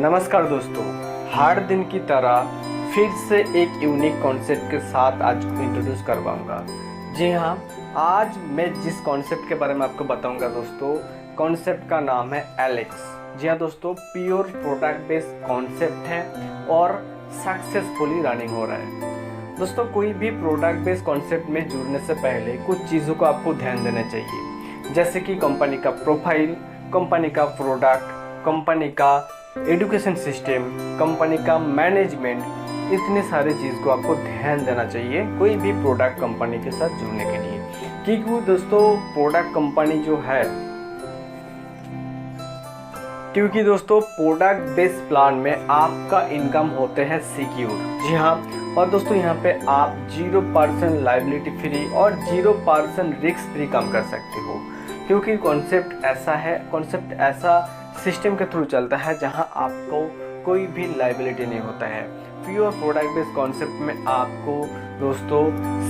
नमस्कार दोस्तों, हर दिन की तरह फिर से एक यूनिक कॉन्सेप्ट के साथ आज इंट्रोड्यूस करवाऊंगा। जी हाँ, आज मैं जिस कॉन्सेप्ट के बारे में आपको बताऊंगा दोस्तों, कॉन्सेप्ट का नाम है एलेक्स। जी हाँ दोस्तों, प्योर प्रोडक्ट बेस्ड कॉन्सेप्ट है और सक्सेसफुली रनिंग हो रहा है। दोस्तों, कोई भी प्रोडक्ट बेस्ड कॉन्सेप्ट में जुड़ने से पहले कुछ चीज़ों को आपको ध्यान देना चाहिए, जैसे कि कंपनी का प्रोफाइल, कंपनी का प्रोडक्ट, कंपनी का एजुकेशन सिस्टम, कंपनी का मैनेजमेंट, इतने सारे चीज़ को आपको ध्यान देना चाहिए कोई भी प्रोडक्ट कंपनी के साथ जुड़ने के लिए। क्योंकि दोस्तों प्रोडक्ट बेस्ड प्लान में आपका इनकम होते हैं सिक्योर। जी हाँ, और दोस्तों यहाँ पे आप 0% लायबिलिटी फ्री और 0% रिस्क फ्री काम कर सकते हो, क्योंकि कॉन्सेप्ट ऐसा सिस्टम के थ्रू चलता है जहां आपको कोई भी लायबिलिटी नहीं होता है। प्योर प्रोडक्ट बेस्ड कॉन्सेप्ट में आपको दोस्तों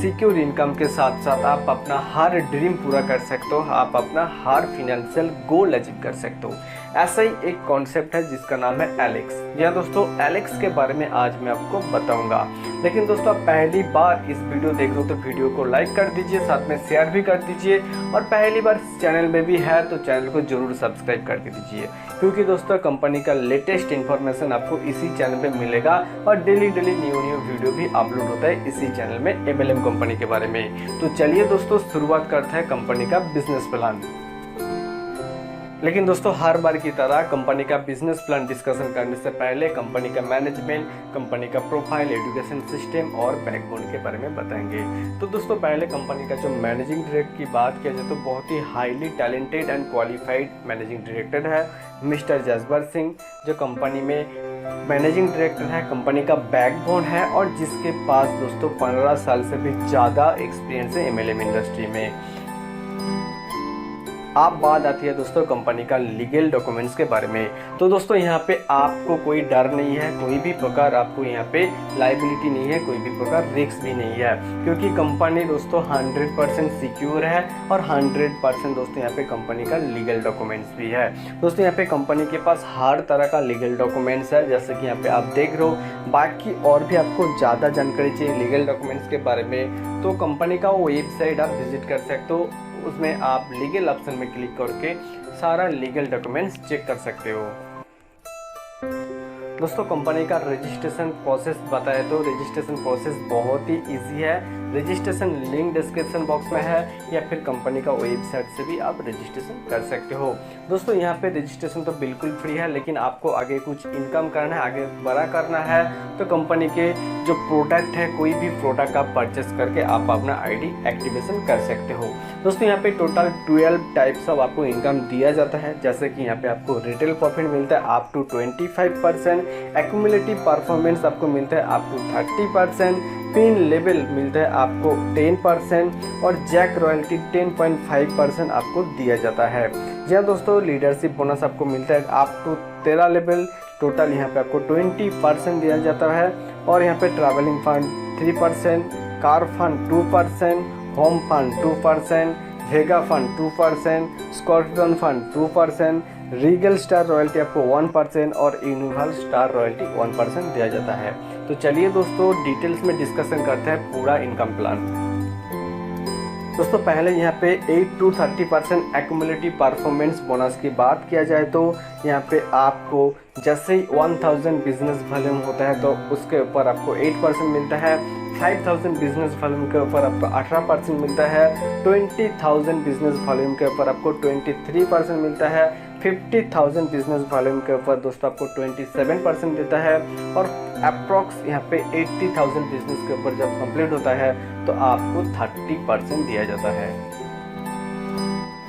सिक्योर इनकम के साथ साथ आप अपना हर ड्रीम पूरा कर सकते हो, आप अपना हर फिनेंशियल गोल अचीव कर सकते हो। ऐसा ही एक कॉन्सेप्ट है जिसका नाम है एलेक्स। जी हाँ दोस्तों, एलेक्स के बारे में आज मैं आपको बताऊंगा। लेकिन दोस्तों, आप पहली बार इस वीडियो देख रहे हो तो वीडियो को लाइक कर दीजिए, साथ में शेयर भी कर दीजिए, और पहली बार चैनल में भी है तो चैनल को जरूर सब्सक्राइब करके दीजिए, क्योंकि दोस्तों कंपनी का लेटेस्ट इन्फॉर्मेशन आपको इसी चैनल पे मिलेगा और डेली न्यू वीडियो भी अपलोड होता है इसी चैनल में MLM कंपनी के बारे में। तो चलिए दोस्तों, शुरुआत करते हैं कंपनी का बिजनेस प्लान। लेकिन दोस्तों, हर बार की तरह कंपनी का बिजनेस प्लान डिस्कशन करने से पहले कंपनी का मैनेजमेंट, कंपनी का प्रोफाइल, एजुकेशन सिस्टम और बैकबोन के बारे में बताएंगे। तो दोस्तों, पहले कंपनी का जो मैनेजिंग डायरेक्टर की बात किया जाए तो बहुत ही highly talented and qualified managing director है मिस्टर जसबर सिंह, जो कंपनी में मैनेजिंग डायरेक्टर है, कंपनी का बैकबोन है और जिसके पास दोस्तों 15 साल से भी ज़्यादा एक्सपीरियंस है MLM इंडस्ट्री में। अब बात आती है दोस्तों कंपनी का लीगल डॉक्यूमेंट्स के बारे में। तो दोस्तों, यहाँ पे आपको कोई डर नहीं है, कोई भी प्रकार आपको यहाँ पे लायबिलिटी नहीं है, कोई भी प्रकार रिस्क भी नहीं है, क्योंकि कंपनी दोस्तों 100% सिक्योर है और 100% दोस्तों यहाँ पे कंपनी का लीगल डॉक्यूमेंट्स भी है। दोस्तों, यहाँ पे कंपनी के पास हर तरह का लीगल डॉक्यूमेंट्स है, जैसे कि यहाँ पे आप देख रहे हो। बाकी और भी आपको ज़्यादा जानकारी चाहिए लीगल डॉक्यूमेंट्स के बारे में तो कंपनी का वेबसाइट आप विजिट कर सकते हो, उसमें आप लीगल ऑप्शन में क्लिक करके सारा लीगल डॉक्यूमेंट्स चेक कर सकते हो। दोस्तों, कंपनी का रजिस्ट्रेशन प्रोसेस बताए तो रजिस्ट्रेशन प्रोसेस बहुत ही इजी है। रजिस्ट्रेशन लिंक डिस्क्रिप्शन बॉक्स में है, या फिर कंपनी का वेबसाइट से भी आप रजिस्ट्रेशन कर सकते हो। दोस्तों, यहाँ पे रजिस्ट्रेशन तो बिल्कुल फ्री है, लेकिन आपको आगे कुछ इनकम करना है, आगे बड़ा करना है तो कंपनी के जो प्रोडक्ट है, कोई भी प्रोडक्ट आप परचेस करके आप अपना ID एक्टिवेशन कर सकते हो। दोस्तों, यहाँ पे टोटल 12 टाइप्स ऑफ आपको इनकम दिया जाता है, जैसे कि यहाँ पे आपको रिटेल प्रॉफिट मिलता है अप टू 25%, एक्यूमुलेटिव परफॉर्मेंस आपको मिलता है अप टू 30%, पिन लेवल मिलता है आपको 10% और जैक रॉयल्टी 10.5% आपको दिया जाता है। जी हाँ दोस्तों, लीडरशिप बोनस आपको मिलता है अप टू 13 लेवल, टोटल यहाँ पे आपको 20% दिया जाता है। और यहाँ पे travelling fund 3%, car fund 2%, home fund 2%, Vega fund 2%, Scorpion fund 2%, Regal Star royalty आपको 1% और यूनिवर्सल स्टार रॉयल्टी 1% दिया जाता है। तो चलिए दोस्तों, डिटेल्स में डिस्कशन करते हैं पूरा इनकम प्लान। दोस्तों, पहले यहाँ पे 8 to 30% एक्यूमुलेटिव परफॉर्मेंस बोनस की बात किया जाए तो यहाँ पे आपको जैसे ही 1000 बिजनेस वॉल्यूम होता है तो उसके ऊपर आपको 8% मिलता है, 5000 बिजनेस वॉल्यूम के ऊपर आपको 18% मिलता है, 20000 बिजनेस वॉल्यूम के ऊपर आपको 23% मिलता है, 50,000 बिजनेस वॉल्यूम के ऊपर दोस्तों आपको 27% देता है, और अप्रॉक्स यहाँ पे 80,000 बिजनेस के ऊपर जब कंप्लीट होता है तो आपको 30% दिया जाता है।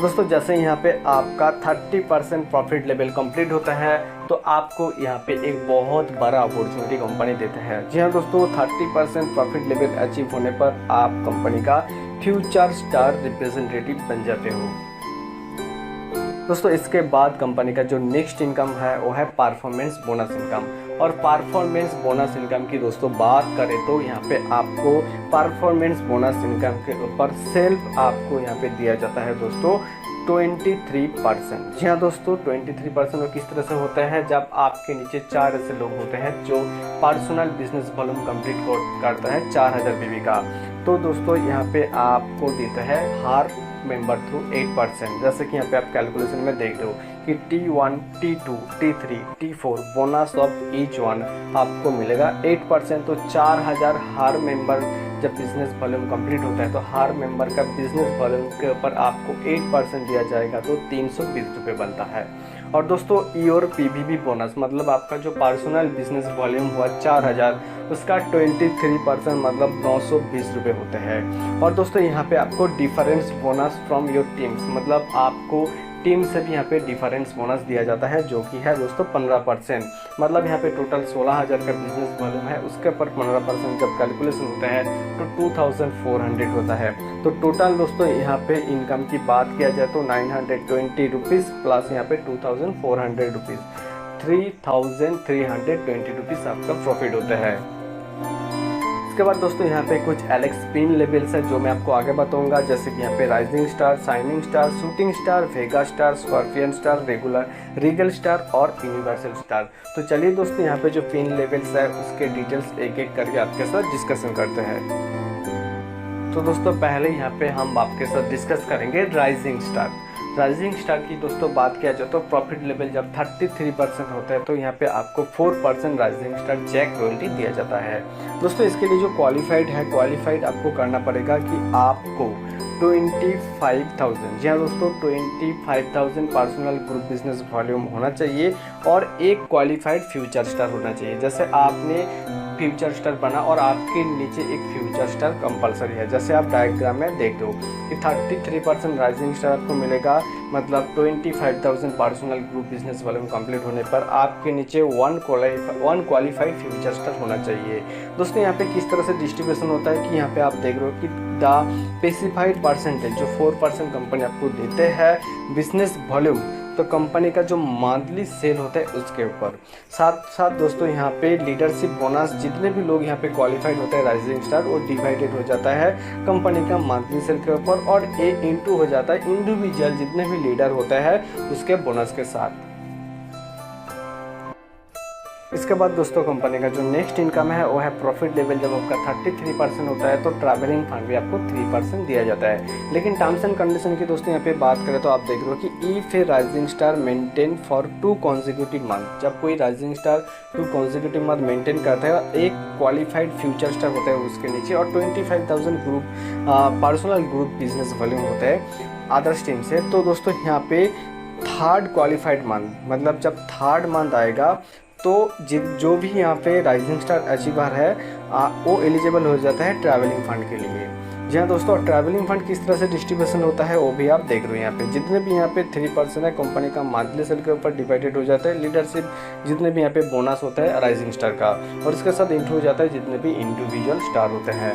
दोस्तों, जैसे यहाँ पे आपका 30% प्रॉफिट लेवल कंप्लीट होता है तो आपको यहाँ पे एक बहुत बड़ा अपॉर्चुनिटी कंपनी देता है। जी हाँ दोस्तों, 30% प्रॉफिट लेवल अचीव होने पर आप कंपनी का फ्यूचर स्टार रिप्रेजेंटेटिव बन जाते हो। दोस्तों, इसके बाद कंपनी का जो नेक्स्ट इनकम है वो है परफॉर्मेंस बोनस इनकम। और परफॉर्मेंस बोनस इनकम की दोस्तों बात करें तो यहाँ पे आपको परफॉर्मेंस बोनस इनकम के ऊपर सेल्फ आपको यहाँ पे दिया जाता है दोस्तों 23%। जी हाँ दोस्तों, 23% किस तरह से होता है, जब आपके नीचे 4 ऐसे लोग होते हैं जो पर्सनल बिजनेस वॉल्यूम कंप्लीट करता है 4000 बीबी का, तो दोस्तों यहाँ पे आपको देता है हर मेंबर थ्रू 8%। जैसे कि यहाँ पे आप कैलकुलेशन में देख रहे हो कि T1, T2, T3, T4 bonus of each one आपको मिलेगा 8%। तो 4000 हर मेंबर जब बिजनेस वॉल्यूम कंप्लीट होता है तो हर मेंबर का बिजनेस वॉल्यूम के ऊपर आपको 8% दिया जाएगा, तो 320 रुपये बनता है। और दोस्तों योर पीवीबी बोनस मतलब आपका जो पर्सनल बिजनेस वॉल्यूम हुआ 4000, उसका 23% मतलब 920 रुपये होते हैं। और दोस्तों यहाँ पे आपको difference bonus from your teams मतलब आपको टीम से भी यहाँ पे डिफरेंस बोनस दिया जाता है, जो कि है दोस्तों 15%। मतलब यहाँ पे टोटल 16000 का बिजनेस वॉल्यूम है, उसके ऊपर 15% जब कैलकुलेशन होता है तो 2400 होता है। तो टोटल दोस्तों यहाँ पे इनकम की बात किया जाए तो 920 रुपीज़ प्लस यहाँ पे 2400 रुपीज़, 3320 रुपीज़ आपका प्रॉफिट होता है। इसके बाद दोस्तों यहाँ पे कुछ एलेक्स पिन लेवल्स है जो मैं आपको आगे बताऊंगा, जैसे कि यहाँ पे rising star, shining star, shooting star, Vega star, scorpion star, regal star और यूनिवर्सल स्टार। तो चलिए दोस्तों यहाँ पे जो पिन लेवल्स है उसके डिटेल्स एक एक करके आपके साथ डिस्कशन करते हैं। तो दोस्तों पहले यहाँ पे हम आपके साथ डिस्कस करेंगे राइजिंग स्टार। राइजिंग स्टार की दोस्तों बात किया जाए तो प्रॉफिट लेवल जब 33% होता है तो यहाँ पे आपको 4% राइजिंग स्टार जैक रॉयल्टी दिया जाता है। दोस्तों इसके लिए जो क्वालिफाइड आपको करना पड़ेगा कि आपको 25,000, जी हाँ दोस्तों 25,000 पर्सनल ग्रुप बिजनेस वॉल्यूम होना चाहिए और एक क्वालिफाइड फ्यूचर स्टार होना चाहिए। जैसे आपने फ्यूचर स्टार बना और आपके नीचे एक फ्यूचर स्टार कंपलसरी है, जैसे आप डायग्राम में देख दो कि 33% राइजिंग स्टार आपको मिलेगा, मतलब 25,000 personal group business volume complete होने पर आपके नीचे वन क्वालिफाइड फ्यूचर स्टार होना चाहिए। दोस्तों यहाँ पे किस तरह से डिस्ट्रीब्यूशन होता है कि यहाँ पे आप देख रहे हो कि द स्पेसिफाइड परसेंटेज जो 4% कंपनी आपको देते हैं बिजनेस वॉल्यूम, तो कंपनी का जो मंथली सेल होता है उसके ऊपर। साथ साथ दोस्तों यहाँ पे लीडरशिप बोनस जितने भी लोग यहाँ पे क्वालिफाइड होते हैं राइजिंग स्टार, वो डिवाइडेड हो जाता है कंपनी का मंथली सेल के ऊपर और ए इंटू हो जाता है इंडिविजुअल जितने भी लीडर होते हैं उसके बोनस के साथ। इसके बाद दोस्तों कंपनी का जो नेक्स्ट इनकम है वो है प्रॉफिट लेवल। जब आपका 33% होता है तो ट्रैवलिंग फंड भी आपको 3% दिया जाता है। लेकिन टर्म्स एंड कंडीशन की दोस्तों यहाँ पे बात करें तो आप देख रहे हो कि if A rising star maintain for 2 consecutive month, जब कोई rising star 2 consecutive month maintain करता है, एक क्वालिफाइड फ्यूचर स्टार होता है उसके नीचे और 25,000 पर्सनल ग्रुप बिजनेस वॉल्यूम होता है अदर्स टीम से, तो दोस्तों यहाँ पे थर्ड क्वालिफाइड मंथ मतलब जब थर्ड मंथ आएगा तो जो भी यहाँ पे राइजिंग स्टार अचीवर है वो एलिजिबल हो जाता है ट्रैवलिंग फंड के लिए। जी हाँ दोस्तों, ट्रैवलिंग फंड किस तरह से डिस्ट्रीब्यूशन होता है वो भी आप देख रहे हो। यहाँ पे जितने भी यहाँ पे 3% है कंपनी का मंथली सेल के ऊपर डिवाइडेड हो जाता है। लीडरशिप जितने भी यहाँ पे बोनस होता है राइजिंग स्टार का और इसके साथ इंटू हो जाता है जितने भी इंडिविजुअल स्टार होते हैं।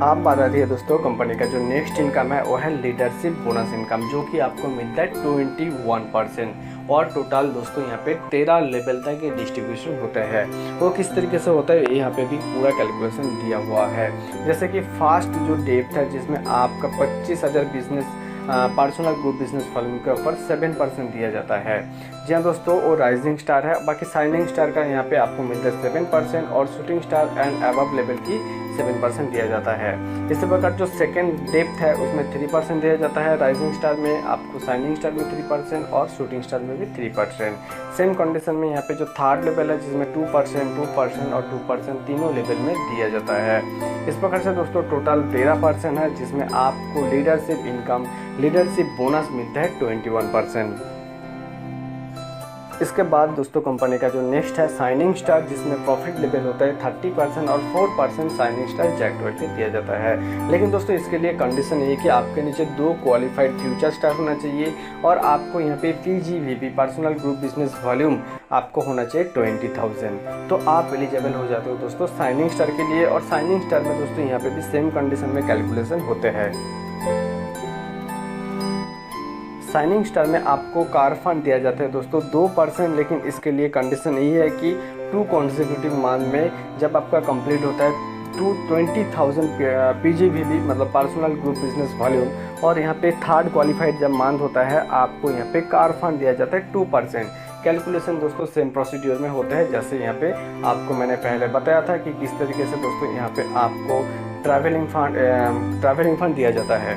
आप बात आती है दोस्तों कंपनी का जो नेक्स्ट इनकम है वो है लीडरशिप बोनस इनकम, जो कि आपको मिलता है 21% और टोटल दोस्तों यहाँ पे 13 लेवल तक ये डिस्ट्रीब्यूशन होता है। वो किस तरीके से होता है यहाँ पे भी पूरा कैलकुलेशन दिया हुआ है। जैसे कि फर्स्ट जो डेप्थ है जिसमें आपका 25,000 business personal group business volume के ऊपर 7% दिया जाता है। जी हाँ दोस्तों, वो राइजिंग स्टार है। बाकी शाइनिंग स्टार का यहाँ पे आपको मिलता है 7% और shooting star and above level की 7% दिया जाता है। इसी प्रकार जो सेकंड डेप्थ है उसमें 3% दिया जाता है। राइजिंग स्टार में आपको शाइनिंग स्टार में 3% और शूटिंग स्टार में भी 3%। सेम कंडीशन में यहाँ पे जो थर्ड लेवल है जिसमें 2% और 2% तीनों लेवल में दिया जाता है। इस प्रकार से दोस्तों टोटल 13% है जिसमें आपको लीडरशिप इनकम लीडरशिप बोनस मिलता है 21%। इसके बाद दोस्तों कंपनी का जो नेक्स्ट है शाइनिंग स्टार, जिसमें प्रॉफिट लेवल होता है 30% और 4% शाइनिंग स्टार जैक रॉयल्टी दिया जाता है। लेकिन दोस्तों इसके लिए कंडीशन ये है कि आपके नीचे 2 क्वालिफाइड फ्यूचर स्टार होना चाहिए और आपको यहाँ पे PGVB personal group business volume आपको होना चाहिए 20,000, तो आप एलिजिबल हो जाते हो दोस्तों शाइनिंग स्टार के लिए। और शाइनिंग स्टार में दोस्तों यहाँ पे भी सेम कंडीशन में कैलकुलेशन होते हैं। शाइनिंग स्टार में आपको कार फंड दिया जाता है दोस्तों 2%, लेकिन इसके लिए कंडीशन यही है कि 2 consecutive मंथ में जब आपका कंप्लीट होता है टू 20,000 PGVB मतलब पर्सनल ग्रुप बिजनेस वॉल्यूम। और यहाँ पे थर्ड क्वालिफाइड जब मांग होता है आपको यहाँ पे कार फंड दिया जाता है 2%। कैलकुलेशन दोस्तों सेम प्रोसीड्यूर में होता है जैसे यहाँ पे आपको मैंने पहले बताया था कि किस तरीके से दोस्तों यहाँ पे आपको ट्रैवलिंग फंड दिया जाता है।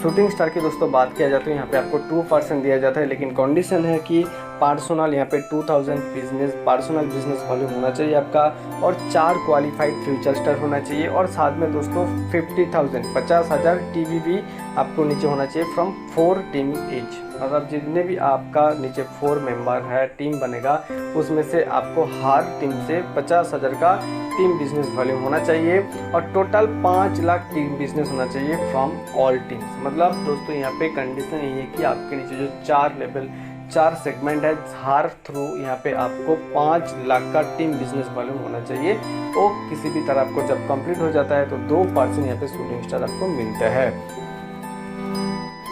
शूटिंग स्टार की दोस्तों बात किया जाए तो यहाँ पे आपको 2% दिया जाता है, लेकिन कंडीशन है कि पर्सनल यहाँ पे 2000 पर्सनल बिजनेस वॉल्यूम होना चाहिए आपका, और 4 क्वालिफाइड फ्यूचर स्टार होना चाहिए, और साथ में दोस्तों 50,000 TVB आपको नीचे होना चाहिए फ्रॉम 4 टीम ईच। मतलब जितने भी आपका नीचे 4 मेंबर है टीम बनेगा उसमें से आपको हर टीम से 50,000 का टीम बिजनेस वॉल्यूम होना चाहिए, और टोटल 5 लाख टीम बिजनेस होना चाहिए फ्रॉम ऑल टीम्स। मतलब दोस्तों यहाँ पे कंडीशन यही है कि आपके नीचे जो 4 सेगमेंट है हर थ्रू यहाँ पे आपको 5 लाख का टीम बिजनेस वॉल्यूम होना चाहिए। तो किसी भी तरह आपको जब कंप्लीट हो जाता है तो 2% यहाँ पे शूटिंग स्टार आपको मिलता है।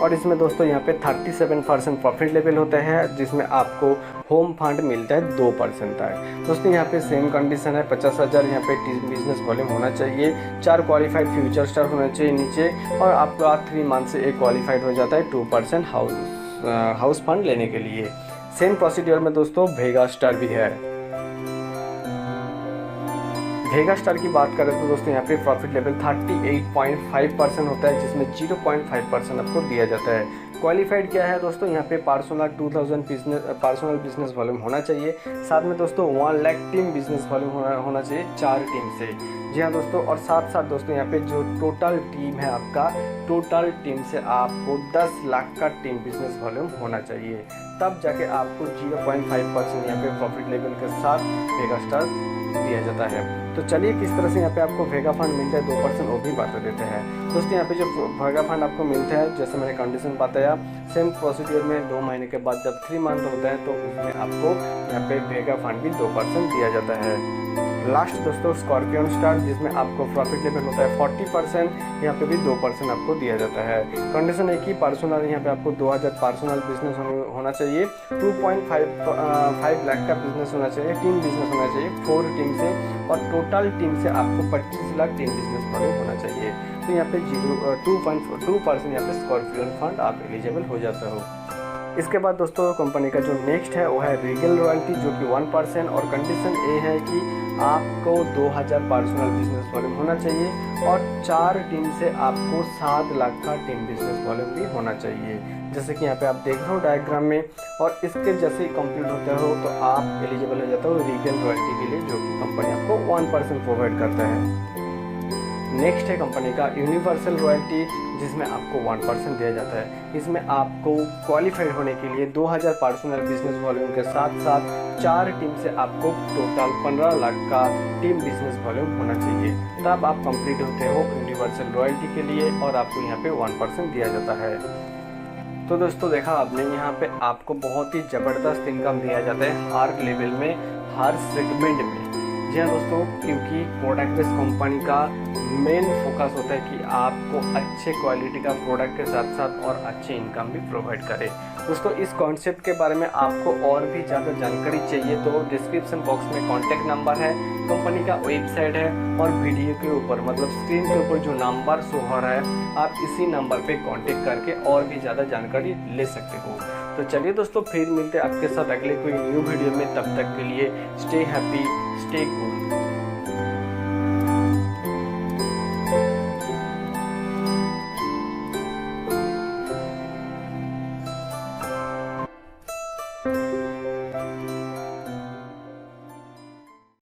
और इसमें दोस्तों यहाँ पे 37% प्रॉफिट लेवल होता है, जिसमें आपको होम फंड मिलता है 2% तक। दोस्तों यहाँ पे सेम कंडीशन है, 50,000 यहाँ पे टीम बिजनेस वॉल्यूम होना चाहिए, 4 क्वालिफाइड फ्यूचर स्टार होना चाहिए नीचे, और आपका 3 मंथ से एक क्वालिफाइड हो जाता है 2% हाउस फंड लेने के लिए। सेम प्रोसीड्यूर में दोस्तों वेगा स्टार भी है। वेगा स्टार की बात करें तो दोस्तों यहाँ पे प्रॉफिट लेवल 38.5% होता है, जिसमें 0.5% आपको दिया जाता है। क्वालिफाइड क्या है दोस्तों, यहाँ पे पर्सनल बिजनेस वॉल्यूम होना चाहिए, साथ में दोस्तों 1 लाख टीम बिजनेस वॉल्यूम होना चाहिए 4 टीम से। जी हाँ दोस्तों, और साथ दोस्तों यहाँ पे जो टोटल टीम है आपका, टोटल टीम से आपको 10 लाख का टीम बिजनेस वॉल्यूम होना चाहिए, तब जाके आपको 0.5% यहाँ पे प्रॉफिट लेवल के साथ वेगा स्टार दिया जाता है। तो चलिए किस तरह से यहाँ पे आपको वेगा फंड मिलता है 2%, वो भी बता देते हैं। दोस्तों यहाँ पे जो वेगा फंड आपको मिलता है, जैसे मैंने कंडीशन बताया, सेम प्रोसीड्यूर में 2 महीने के बाद जब 3 मंथ होता है तो उसमें आपको यहाँ पे वेगा फंड भी 2% दिया जाता है। लास्ट दोस्तों स्कॉर्पियन स्टार, जिसमें आपको प्रॉफिट लेवल होता है 40%, यहाँ पे भी 2% आपको दिया जाता है। कंडीशन है कि पर्सनल यहाँ पे आपको 2000 पर्सनल बिजनेस होना चाहिए, 2.5 लाख का बिजनेस होना चाहिए, टीम बिजनेस होना चाहिए 4 टीम से, और टोटल टीम से आपको 25 लाख टीम बिजनेस वॉल्यूम होना चाहिए। तो यहाँ पे 2% यहाँ पे स्कॉर्पियन फंड आप एलिजिबल हो जाते हो। इसके बाद दोस्तों कंपनी का जो नेक्स्ट है वो है रीगल रॉयल्टी, जो कि 1%, और कंडीशन ये है कि आपको 2000 पर्सनल बिजनेस वॉल्यूम होना चाहिए, और 4 टीम से आपको 7 लाख का टीम बिजनेस वॉल्यूम भी होना चाहिए, जैसे कि यहाँ पे आप देख रहे हो डायग्राम में। और इसके जैसे ही कंप्लीट होते हो तो आप एलिजिबल हो जाते हो रीगल रॉयल्टी के लिए, जो कि कंपनी आपको 1% प्रोवाइड करता है। नेक्स्ट है कंपनी का यूनिवर्सल रॉयल्टी, जिसमें आपको 1% दिया जाता है। इसमें आपको क्वालिफाइड होने के लिए 2000 पर्सनल बिजनेस वॉल्यूम के साथ साथ 4 टीम से आपको टोटल 15 लाख का टीम बिजनेस वॉल्यूम होना चाहिए, तब आप कंप्लीट होते हो यूनिवर्सल रॉयल्टी के लिए, और आपको यहाँ पे 1% दिया जाता है। तो दोस्तों देखा आपने, यहाँ पे आपको बहुत ही ज़बरदस्त इनकम दिया जाता है हर लेवल में, हर सेगमेंट में। जी हाँ दोस्तों, क्योंकि प्रोडक्ट बेस्ड कंपनी का मेन फोकस होता है कि आपको अच्छे क्वालिटी का प्रोडक्ट के साथ साथ और अच्छी इनकम भी प्रोवाइड करे। दोस्तों इस कॉन्सेप्ट के बारे में आपको और भी ज़्यादा जानकारी चाहिए तो डिस्क्रिप्शन बॉक्स में कॉन्टैक्ट नंबर है, कंपनी का वेबसाइट है, और वीडियो के ऊपर मतलब स्क्रीन के ऊपर जो नंबर शो हो रहा है, आप इसी नंबर पे कांटेक्ट करके और भी ज़्यादा जानकारी ले सकते हो। तो चलिए दोस्तों, फिर मिलते हैं आपके साथ अगले कोई न्यू वीडियो में। तब तक के लिए स्टे हैप्पी, स्टे गुड।